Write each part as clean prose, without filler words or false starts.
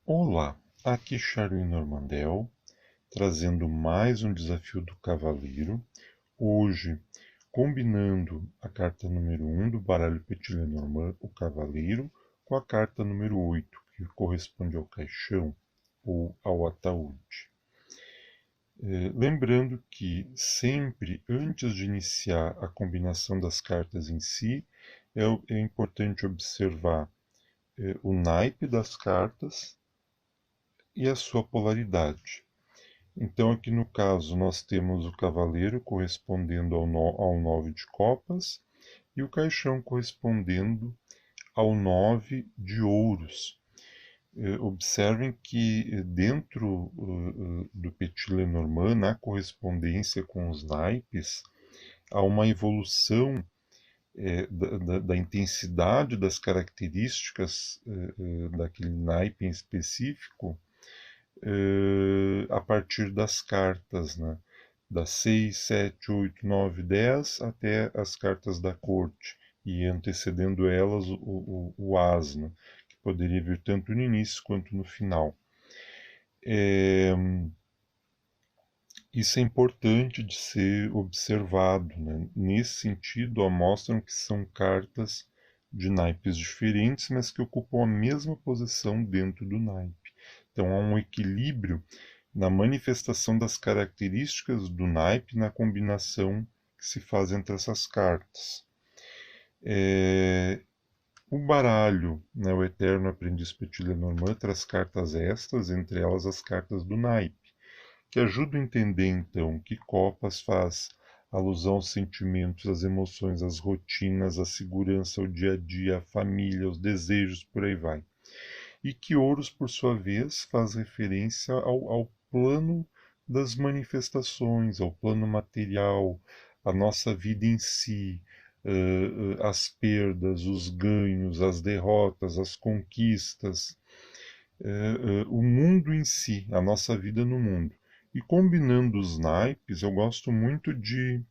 Olá, aqui Charlie Normandel, trazendo mais um desafio do Cavaleiro. Hoje, combinando a carta número 1 do baralho Petit Lenormand, o Cavaleiro, com a carta número 8, que corresponde ao caixão ou ao ataúde. Lembrando que sempre antes de iniciar a combinação das cartas em si, é importante observar o naipe das cartas e a sua polaridade. Então, aqui no caso, nós temos o cavaleiro correspondendo ao 9 de copas e o caixão correspondendo ao 9 de ouros. Observem que dentro do Petit Lenormand, na correspondência com os naipes, há uma evolução da intensidade das características daquele naipe em específico a partir das cartas, né? Das 6, 7, 8, 9, 10 até as cartas da corte, e antecedendo elas o asno, que poderia vir tanto no início quanto no final. Isso é importante de ser observado, né? Nesse sentido, mostram que são cartas de naipes diferentes, mas que ocupam a mesma posição dentro do naipe. Então há um equilíbrio na manifestação das características do naipe na combinação que se faz entre essas cartas. O baralho, né, o Eterno Aprendiz Petit Lenormand, traz cartas extras, entre elas as cartas do naipe, que ajudam a entender então que copas faz alusão aos sentimentos, às emoções, às rotinas, à segurança, ao dia a dia, à família, aos desejos, por aí vai. E que ouros, por sua vez, faz referência ao plano das manifestações, ao plano material, à nossa vida em si, as perdas, os ganhos, as derrotas, as conquistas, o mundo em si, a nossa vida no mundo. E combinando os naipes, eu gosto muito de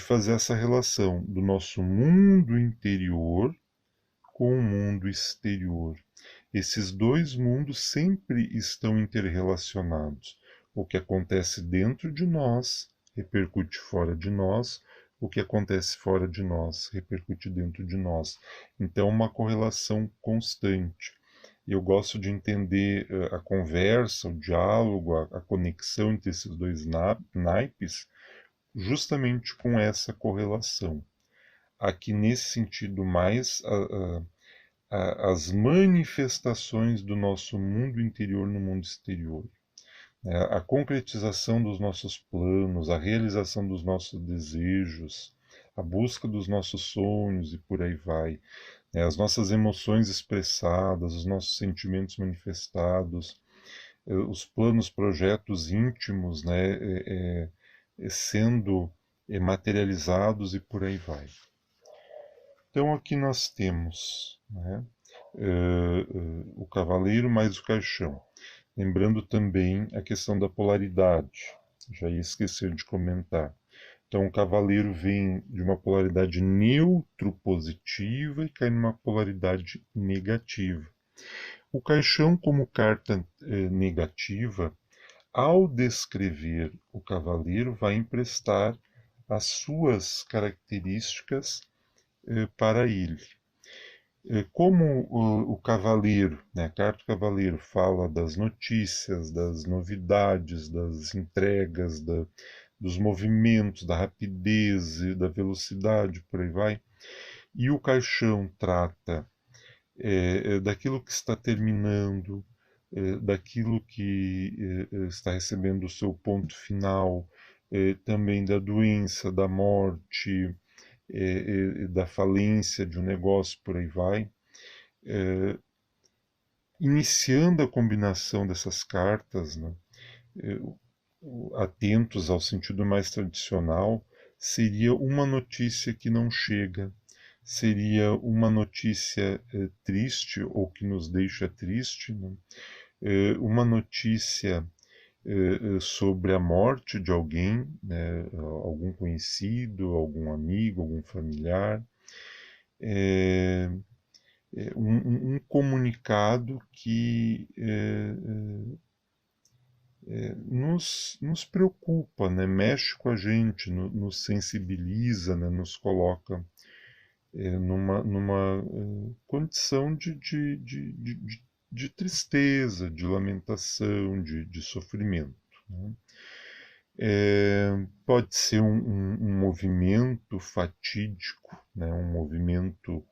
fazer essa relação do nosso mundo interior com o mundo exterior. Esses dois mundos sempre estão interrelacionados. O que acontece dentro de nós repercute fora de nós, o que acontece fora de nós repercute dentro de nós. Então, uma correlação constante. Eu gosto de entender a conversa, o diálogo, a conexão entre esses dois naipes, justamente com essa correlação. Aqui, nesse sentido, mais as manifestações do nosso mundo interior no mundo exterior. A concretização dos nossos planos, a realização dos nossos desejos, a busca dos nossos sonhos e por aí vai. As nossas emoções expressadas, os nossos sentimentos manifestados, os planos, projetos íntimos, né, sendo materializados e por aí vai. Então aqui nós temos, né, o cavaleiro mais o caixão. Lembrando também a questão da polaridade, já ia esquecer de comentar. Então o cavaleiro vem de uma polaridade neutro-positiva e cai numa polaridade negativa. O caixão, como carta negativa, ao descrever o cavaleiro, vai emprestar as suas características para ele. Como o cavaleiro, né, a carta do cavaleiro fala das notícias, das novidades, das entregas, dos movimentos, da rapidez, da velocidade, por aí vai, e o caixão trata daquilo que está terminando, daquilo que está recebendo o seu ponto final, também da doença, da morte, da falência de um negócio, por aí vai. Iniciando a combinação dessas cartas, né, atentos ao sentido mais tradicional, seria uma notícia que não chega, seria uma notícia triste ou que nos deixa triste, né? Uma notícia sobre a morte de alguém, né? Algum conhecido, algum amigo, algum familiar. um comunicado que nos preocupa, né? Mexe com a gente, nos sensibiliza, né? Nos coloca numa condição de tristeza, de lamentação, de sofrimento. Né? Pode ser um movimento fatídico, né? Um movimento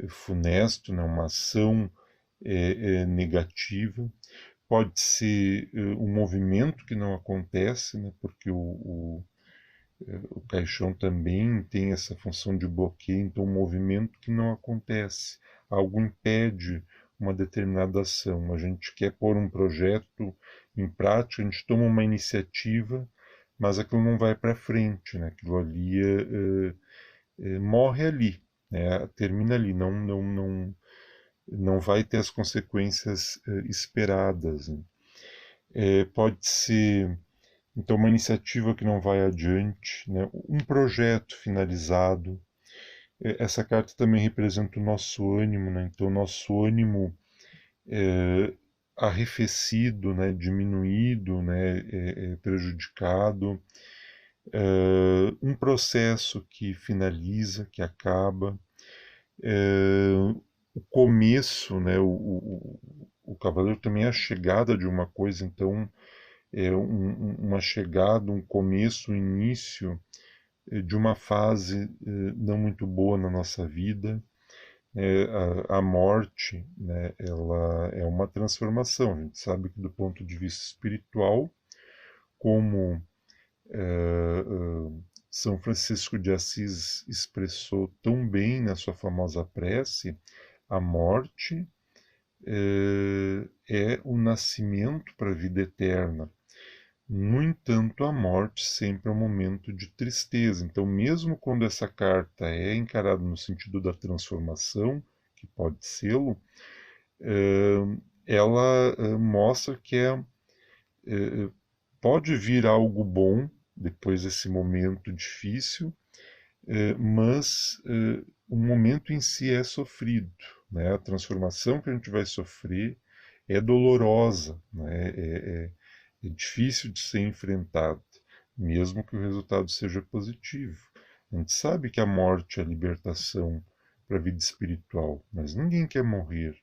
funesto, né? Uma ação negativa. Pode ser um movimento que não acontece, né? Porque o caixão também tem essa função de bloqueio, então um movimento que não acontece. Algo impede uma determinada ação. A gente quer pôr um projeto em prática, a gente toma uma iniciativa, mas aquilo não vai para frente, né? Aquilo ali morre ali, né? Termina ali, não vai ter as consequências esperadas. Né? Pode ser então, uma iniciativa que não vai adiante, né? Um projeto finalizado. Essa carta também representa o nosso ânimo, né? Então, o nosso ânimo arrefecido, né? Diminuído, né? Prejudicado. Um processo que finaliza, que acaba. O começo, né? O cavaleiro também é a chegada de uma coisa, então uma chegada, um começo, um início de uma fase não muito boa na nossa vida. A morte, né, ela é uma transformação. A gente sabe que do ponto de vista espiritual, como São Francisco de Assis expressou tão bem na sua famosa prece, a morte é o nascimento para a vida eterna. No entanto, a morte sempre é um momento de tristeza. Então, mesmo quando essa carta é encarada no sentido da transformação, que pode sê-lo, ela mostra que pode vir algo bom depois desse momento difícil, mas o momento em si é sofrido. Né? A transformação que a gente vai sofrer é dolorosa, né? É difícil de ser enfrentado, mesmo que o resultado seja positivo. A gente sabe que a morte é a libertação para a vida espiritual, mas ninguém quer morrer.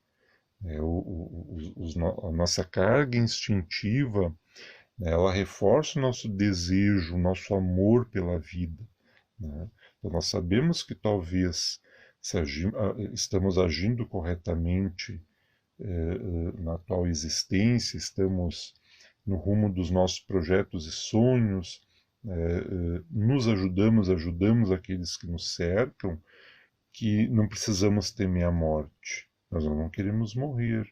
A nossa carga instintiva, né, ela reforça o nosso desejo, o nosso amor pela vida. Né? Então nós sabemos que talvez estamos agindo corretamente na atual existência, estamos no rumo dos nossos projetos e sonhos, nos ajudamos aqueles que nos cercam, que não precisamos temer a morte. Nós não queremos morrer.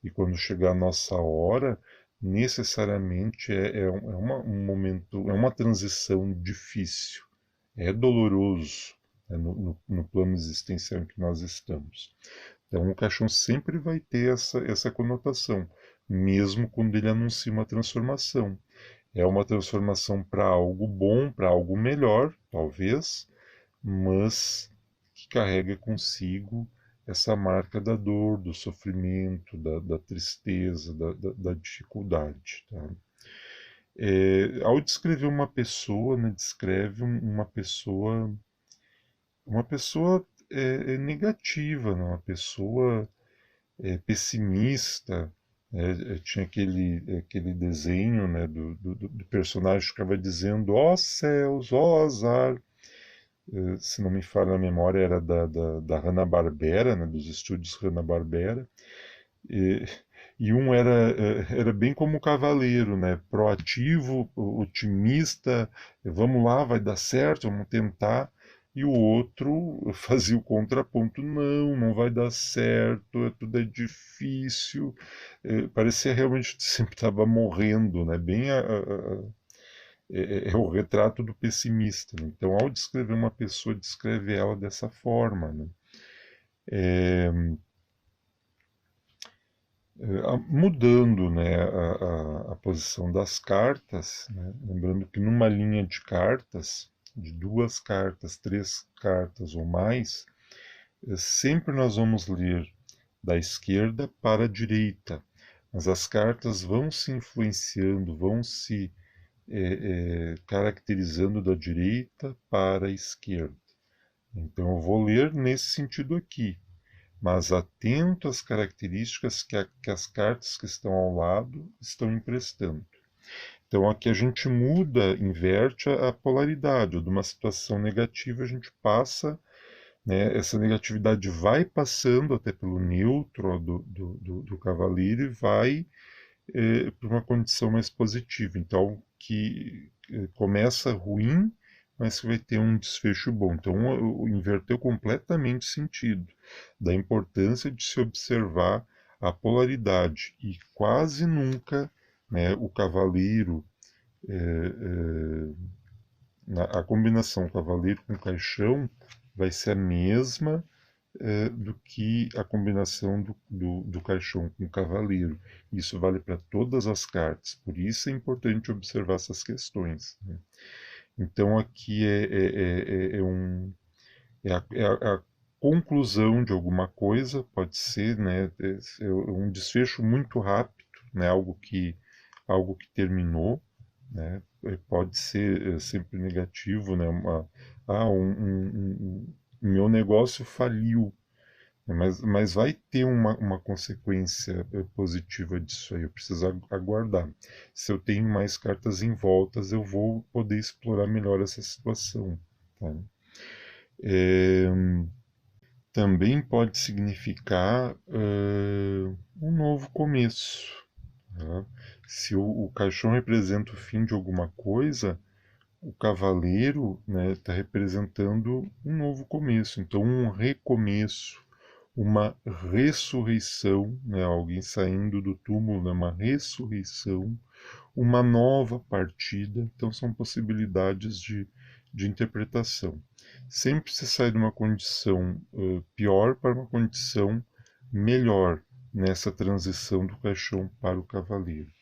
E quando chegar a nossa hora, necessariamente um momento, é uma transição difícil, é doloroso, né, no plano existencial em que nós estamos. Então, o caixão sempre vai ter essa conotação, mesmo quando ele anuncia uma transformação. É uma transformação para algo bom, para algo melhor, talvez, mas que carrega consigo essa marca da dor, do sofrimento, da tristeza, da dificuldade. Tá? Ao descrever uma pessoa, né, descreve uma pessoa negativa, né, uma pessoa pessimista. Tinha aquele desenho, né, do personagem que ficava dizendo: ó céus, ó azar. Se não me falha a memória, era da Hanna-Barbera, né, dos estúdios Hanna-Barbera. E, e um era bem como o cavaleiro, né, proativo, otimista, vamos lá, vai dar certo, vamos tentar. E o outro fazia o contraponto: não vai dar certo, tudo é difícil. Parecia realmente que sempre estava morrendo, né? Bem é o retrato do pessimista. Né? Então, ao descrever uma pessoa, descreve ela dessa forma. Né? Mudando, né, a posição das cartas, né? Lembrando que numa linha de cartas, de duas cartas, três cartas ou mais, sempre nós vamos ler da esquerda para a direita, mas as cartas vão se influenciando, vão se caracterizando da direita para a esquerda. Então eu vou ler nesse sentido aqui, mas atento às características que as cartas que estão ao lado estão emprestando. Então aqui a gente muda, inverte a polaridade. De uma situação negativa a gente passa, né, essa negatividade vai passando até pelo neutro do cavaleiro e vai para uma condição mais positiva. Então, que começa ruim, mas que vai ter um desfecho bom. Então, inverteu completamente o sentido da importância de se observar a polaridade. E quase nunca, né, o cavaleiro, a combinação cavaleiro com caixão vai ser a mesma do que a combinação do caixão com o cavaleiro. Isso vale para todas as cartas, por isso é importante observar essas questões, né? Então aqui é a conclusão de alguma coisa, pode ser, né, um desfecho muito rápido, né, algo que terminou, né, pode ser sempre negativo, né, meu negócio faliu, mas vai ter uma consequência positiva disso aí. Eu preciso aguardar. Se eu tenho mais cartas em voltas, eu vou poder explorar melhor essa situação. Tá? É, também pode significar um novo começo. Tá? Se o caixão representa o fim de alguma coisa, o cavaleiro, né, está representando um novo começo. Então, um recomeço, uma ressurreição, né, alguém saindo do túmulo, né, uma ressurreição, uma nova partida. Então, são possibilidades de interpretação. Sempre se sai de uma condição pior para uma condição melhor nessa transição do caixão para o cavaleiro.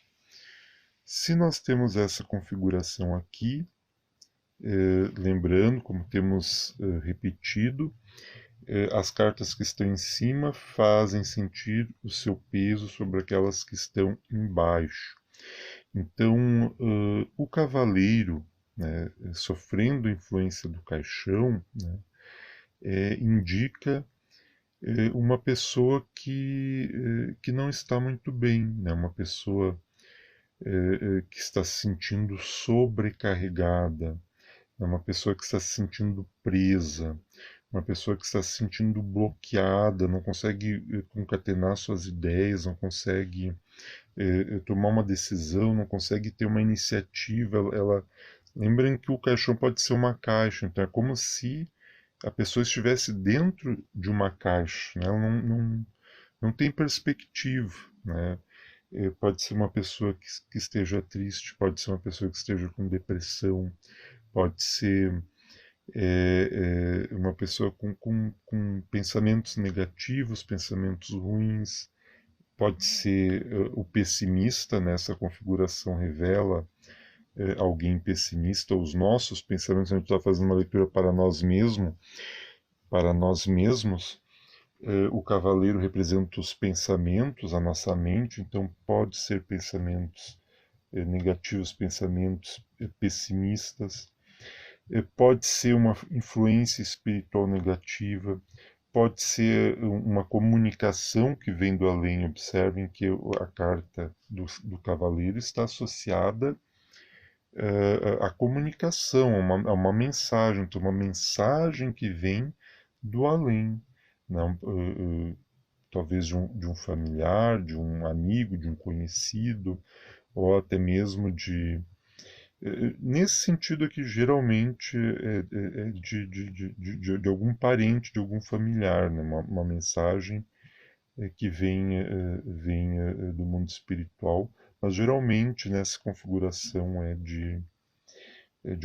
Se nós temos essa configuração aqui, lembrando, como temos repetido, as cartas que estão em cima fazem sentir o seu peso sobre aquelas que estão embaixo. Então, o cavaleiro, né, sofrendo a influência do caixão, né, indica uma pessoa que não está muito bem, né, uma pessoa que está se sentindo sobrecarregada, é uma pessoa que está se sentindo presa, uma pessoa que está se sentindo bloqueada, não consegue concatenar suas ideias, não consegue tomar uma decisão, não consegue ter uma iniciativa. Lembrem que o caixão pode ser uma caixa, então é como se a pessoa estivesse dentro de uma caixa, né? Ela não tem perspectiva, né? Pode ser uma pessoa que esteja triste, pode ser uma pessoa que esteja com depressão, pode ser uma pessoa com pensamentos negativos, pensamentos ruins, pode ser o pessimista, nessa configuração revela alguém pessimista, os nossos pensamentos, a gente está fazendo uma leitura para nós mesmos, o cavaleiro representa os pensamentos, a nossa mente, então pode ser pensamentos negativos, pensamentos pessimistas, pode ser uma influência espiritual negativa, pode ser uma comunicação que vem do além. Observem que a carta do cavaleiro está associada à comunicação, a uma mensagem, então uma mensagem que vem do além, não, talvez de um familiar, de um amigo, de um conhecido, ou até mesmo nesse sentido aqui, geralmente é de algum parente, de algum familiar, né? Uma mensagem que vem do mundo espiritual, mas geralmente nessa configuração é de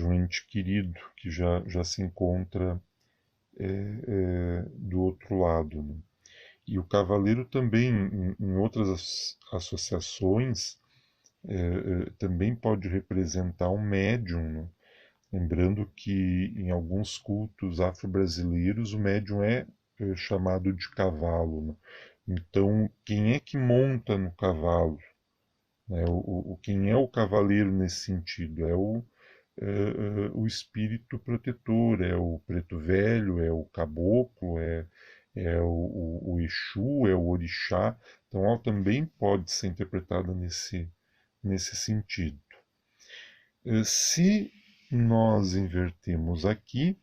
um ente querido que já se encontra do outro lado, né? E o cavaleiro também, em outras associações, também pode representar um médium, né? Lembrando que em alguns cultos afro-brasileiros o médium é chamado de cavalo, né? Então, quem é que monta no cavalo? Né? Quem é o cavaleiro nesse sentido? O espírito protetor, é o preto velho, é o caboclo, o Exu, é o orixá. Então, ela também pode ser interpretada nesse sentido. Se nós invertemos aqui,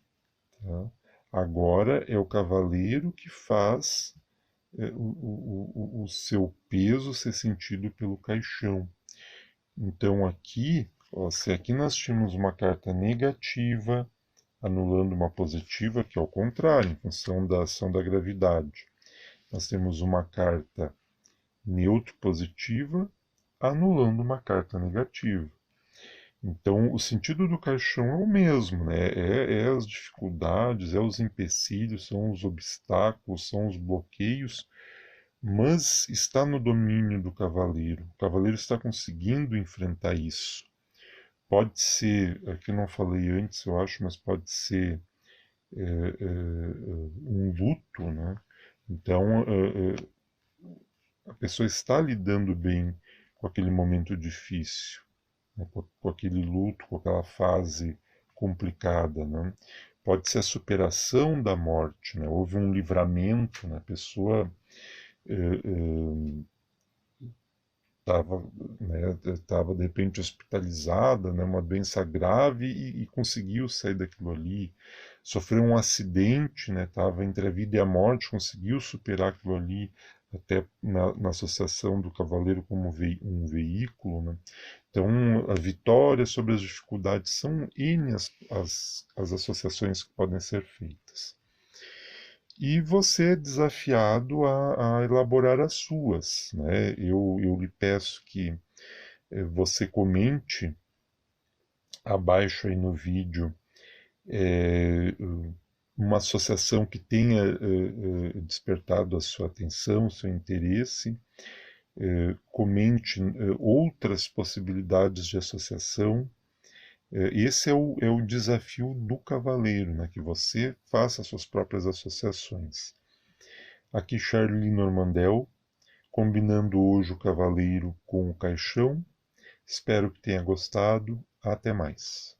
tá? Agora é o cavaleiro que faz o seu peso ser sentido pelo caixão. Então aqui, ó, se aqui nós tínhamos uma carta negativa anulando uma positiva, que é o contrário, em função da ação da gravidade. Nós temos uma carta neutro positiva anulando uma carta negativa. Então, o sentido do caixão é o mesmo, né? É as dificuldades, é os empecilhos, são os obstáculos, são os bloqueios, mas está no domínio do cavaleiro. O cavaleiro está conseguindo enfrentar isso. Pode ser, aqui eu não falei antes, eu acho, mas pode ser um luto, né? Então, a pessoa está lidando bem com aquele momento difícil, né? Com aquele luto, com aquela fase complicada, né? Pode ser a superação da morte, né? Houve um livramento, né? A pessoa estava, né, tava, de repente hospitalizada, né, uma doença grave e conseguiu sair daquilo ali. Sofreu um acidente, né, estava entre a vida e a morte, conseguiu superar aquilo ali, até na associação do cavaleiro como um veículo. Né. Então, a vitória sobre as dificuldades são N as associações que podem ser feitas. E você é desafiado a elaborar as suas. Né? Eu lhe peço que você comente abaixo aí no vídeo uma associação que tenha despertado a sua atenção, seu interesse. Comente outras possibilidades de associação. Esse é o desafio do cavaleiro, né? Que você faça suas próprias associações. Aqui Charlie Normandel, combinando hoje o cavaleiro com o caixão. Espero que tenha gostado. Até mais.